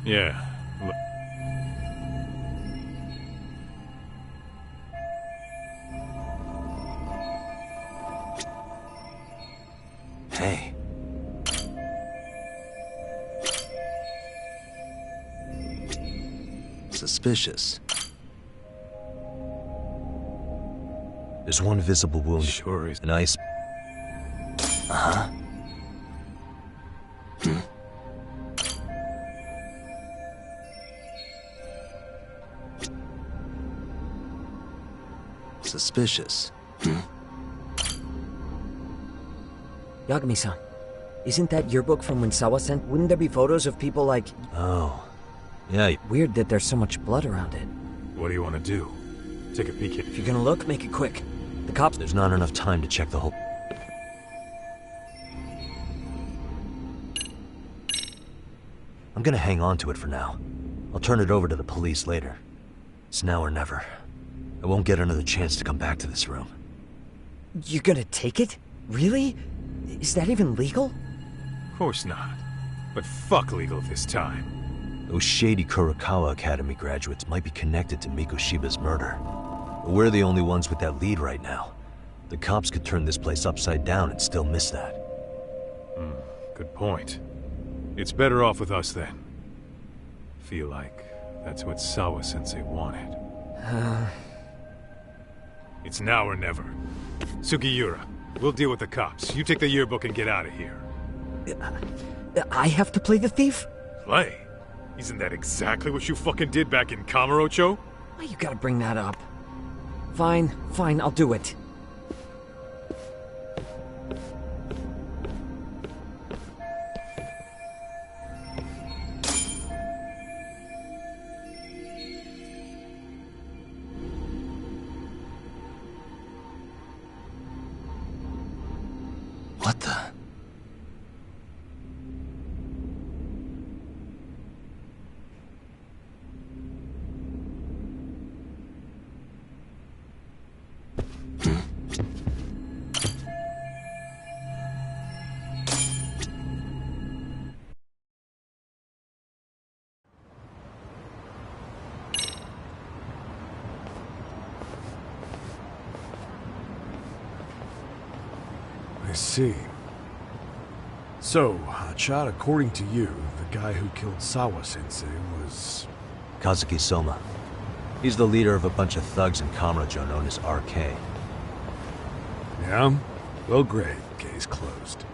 Yeah. Hey. Suspicious. There's one visible wound. Sure is. An ice. Uh-huh. Suspicious. Yagami-san, isn't that your book from when Sawa sent? Wouldn't there be photos of people like... Oh. Yeah. Weird that there's so much blood around it. What do you want to do? Take a peek at it. If you're gonna look, make it quick. The cops... There's not enough time to check the whole... I'm gonna hang on to it for now. I'll turn it over to the police later. It's now or never. I won't get another chance to come back to this room. You're gonna take it? Really? Is that even legal? Of course not. But fuck legal this time. Those shady Kurokawa Academy graduates might be connected to Mikoshiba's murder. But we're the only ones with that lead right now. The cops could turn this place upside down and still miss that. Good point. It's better off with us then. Feel like that's what Sawa-sensei wanted. It's now or never. Sugiura, we'll deal with the cops. You take the yearbook and get out of here. I have to play the thief? Play? Isn't that exactly what you fucking did back in Kamurocho? Why you gotta bring that up? Fine, I'll do it. What the? I see. So, Hotshot, according to you, the guy who killed Sawa-sensei was... Kazuki Soma. He's the leader of a bunch of thugs in Kamurocho known as RK. Yeah? Well, great. Case closed.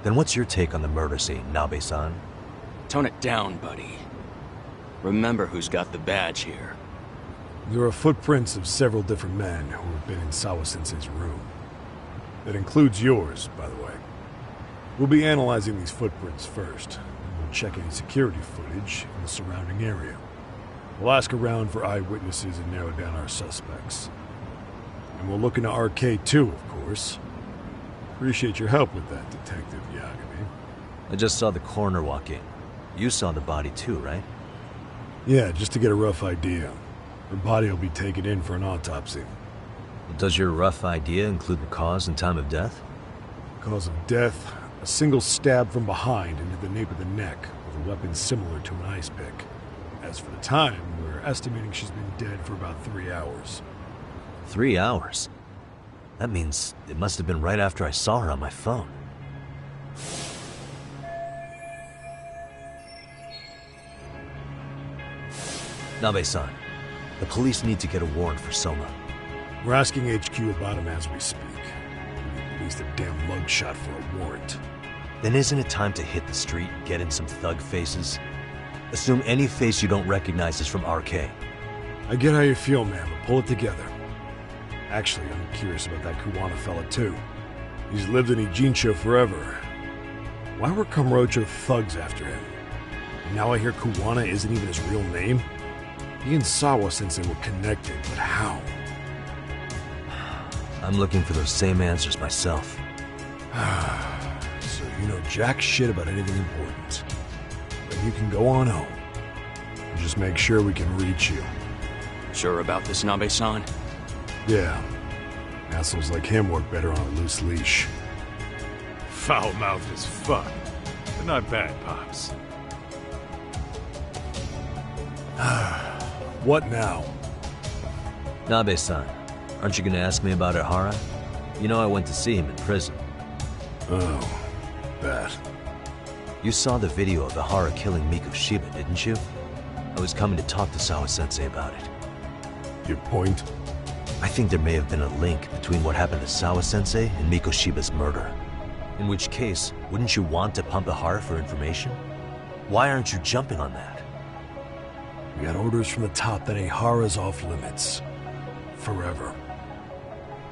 Then what's your take on the murder scene, Nabe-san? Tone it down, buddy. Remember who's got the badge here. There are footprints of several different men who have been in Sawa-sensei's room. That includes yours, by the way. We'll be analyzing these footprints first, and we'll check any security footage in the surrounding area. We'll ask around for eyewitnesses and narrow down our suspects. And we'll look into RK too, of course. Appreciate your help with that, Detective Yagami. I just saw the coroner walk in. You saw the body too, right? Yeah, just to get a rough idea. Her body will be taken in for an autopsy. Does your rough idea include the cause and time of death? Cause of death, a single stab from behind into the nape of the neck with a weapon similar to an ice pick. As for the time, we're estimating she's been dead for about 3 hours. 3 hours? That means it must have been right after I saw her on my phone. Nabe-san, the police need to get a warrant for Soma. We're asking HQ about him as we speak. We need at least a damn mugshot for a warrant. Then isn't it time to hit the street, get in some thug faces? Assume any face you don't recognize is from RK. I get how you feel, man, but pull it together. Actually, I'm curious about that Kuwana fella, too. He's lived in Ijincho forever. Why were Kamurocho thugs after him? And now I hear Kuwana isn't even his real name? He and Sawa-sensei were connected, but how? I'm looking for those same answers myself. So you know jack shit about anything important. Then you can go on home. And just make sure we can reach you. Sure about this, Nabe-san? Yeah. Assholes like him work better on a loose leash. Foul-mouthed as fuck. But not bad, Pops. What now? Nabe-san, aren't you gonna ask me about Ihara? You know I went to see him in prison. Oh, that. You saw the video of Ihara killing Mikoshiba, didn't you? I was coming to talk to Sawa-sensei about it. Your point? I think there may have been a link between what happened to Sawa-sensei and Mikoshiba's murder. In which case, wouldn't you want to pump Ihara for information? Why aren't you jumping on that? We got orders from the top that Ihara's off limits. Forever.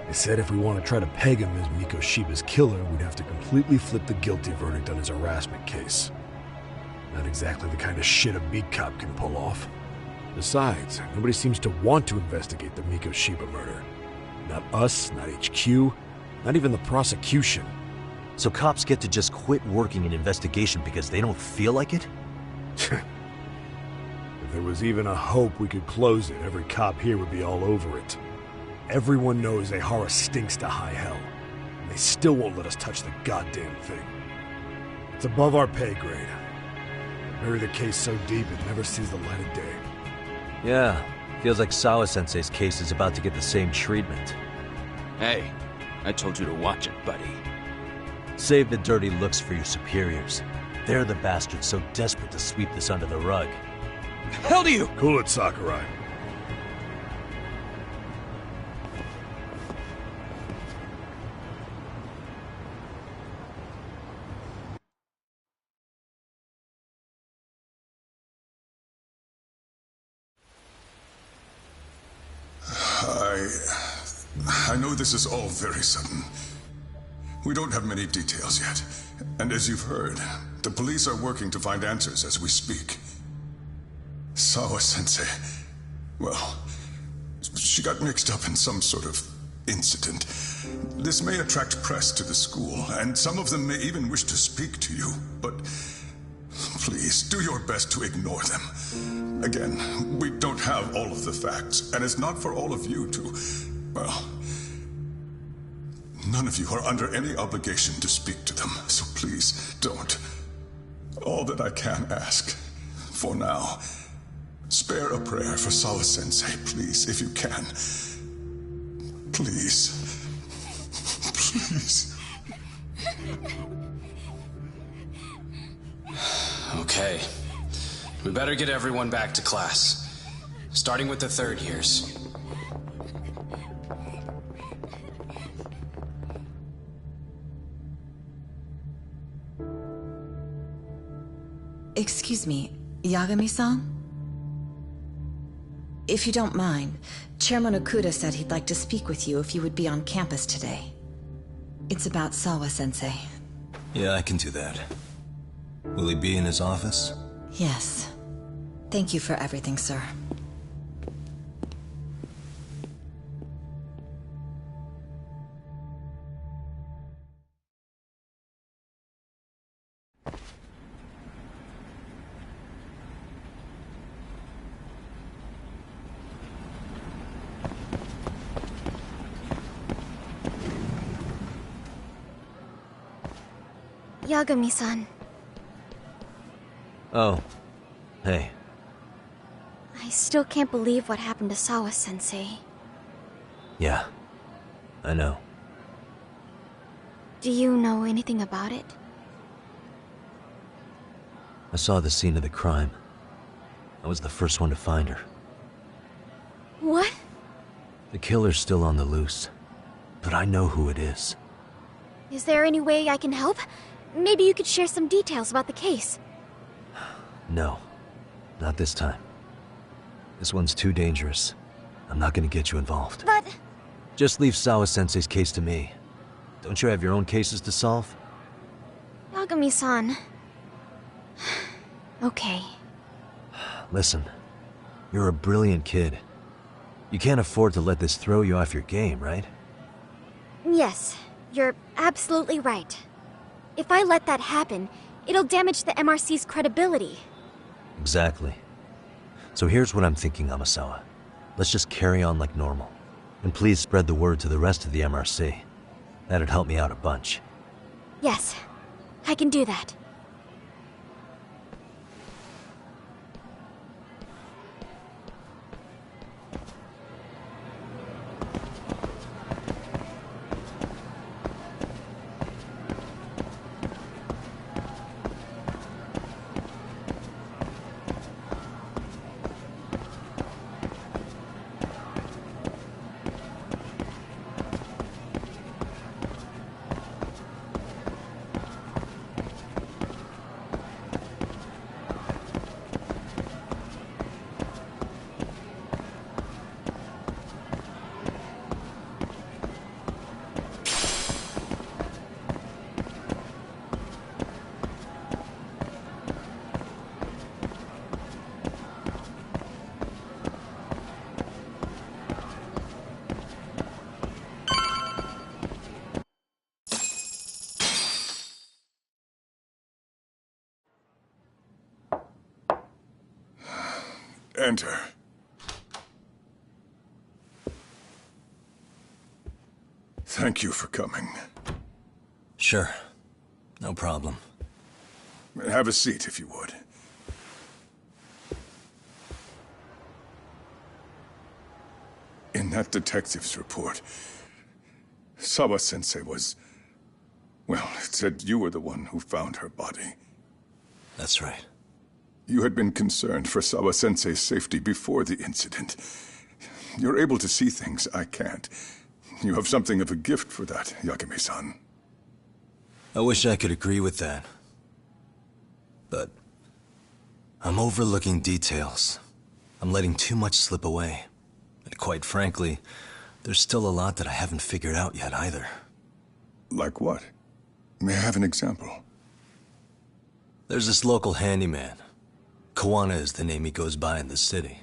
They said if we want to try to peg him as Mikoshiba's killer, we'd have to completely flip the guilty verdict on his harassment case. Not exactly the kind of shit a beat cop can pull off. Besides, nobody seems to want to investigate the Mikoshiba murder. Not us, not HQ, not even the prosecution. So cops get to just quit working an investigation because they don't feel like it? If there was even a hope we could close it, every cop here would be all over it. Everyone knows Ihara stinks to high hell, and they still won't let us touch the goddamn thing. It's above our pay grade. Bury the case so deep it never sees the light of day. Yeah, feels like Sawa-sensei's case is about to get the same treatment. Hey, I told you to watch it, buddy. Save the dirty looks for your superiors. They're the bastards so desperate to sweep this under the rug. Hell do you? Cool it, Sakurai. I know this is all very sudden. We don't have many details yet. And as you've heard, the police are working to find answers as we speak. Sawa-sensei, well, she got mixed up in some sort of incident. This may attract press to the school, and some of them may even wish to speak to you, but please, do your best to ignore them. Again, we don't have all of the facts, and it's not for all of you to, well, none of you are under any obligation to speak to them, so please, don't. All that I can ask, for now, spare a prayer for Sawa-sensei, please, if you can. Please. Please. Okay. We better get everyone back to class. Starting with the third years. Excuse me, Yagami-san? If you don't mind, Chairman Okuda said he'd like to speak with you if you would be on campus today. It's about Sawa-sensei. Yeah, I can do that. Will he be in his office? Yes. Thank you for everything, sir. Yagami-san. Oh. Hey. I still can't believe what happened to Sawa-sensei. Yeah. I know. Do you know anything about it? I saw the scene of the crime. I was the first one to find her. What? The killer's still on the loose. But I know who it is. Is there any way I can help? Maybe you could share some details about the case. No. Not this time. This one's too dangerous. I'm not gonna get you involved. But... Just leave Sawa-sensei's case to me. Don't you have your own cases to solve? Yagami-san... Okay. Listen. You're a brilliant kid. You can't afford to let this throw you off your game, right? Yes, you're absolutely right. If I let that happen, it'll damage the MRC's credibility. Exactly. So here's what I'm thinking, Amasawa. Let's just carry on like normal. And please spread the word to the rest of the MRC. That'd help me out a bunch. Yes, I can do that. Enter. Thank you for coming. Sure. No problem. Have a seat, if you would. In that detective's report, Sawa-sensei was... well, it said you were the one who found her body. That's right. You had been concerned for Sawa-sensei's safety before the incident. You're able to see things I can't. You have something of a gift for that, Yakume-san. I wish I could agree with that. But I'm overlooking details. I'm letting too much slip away. And quite frankly, there's still a lot that I haven't figured out yet either. Like what? May I have an example? There's this local handyman. Kawana is the name he goes by in the city.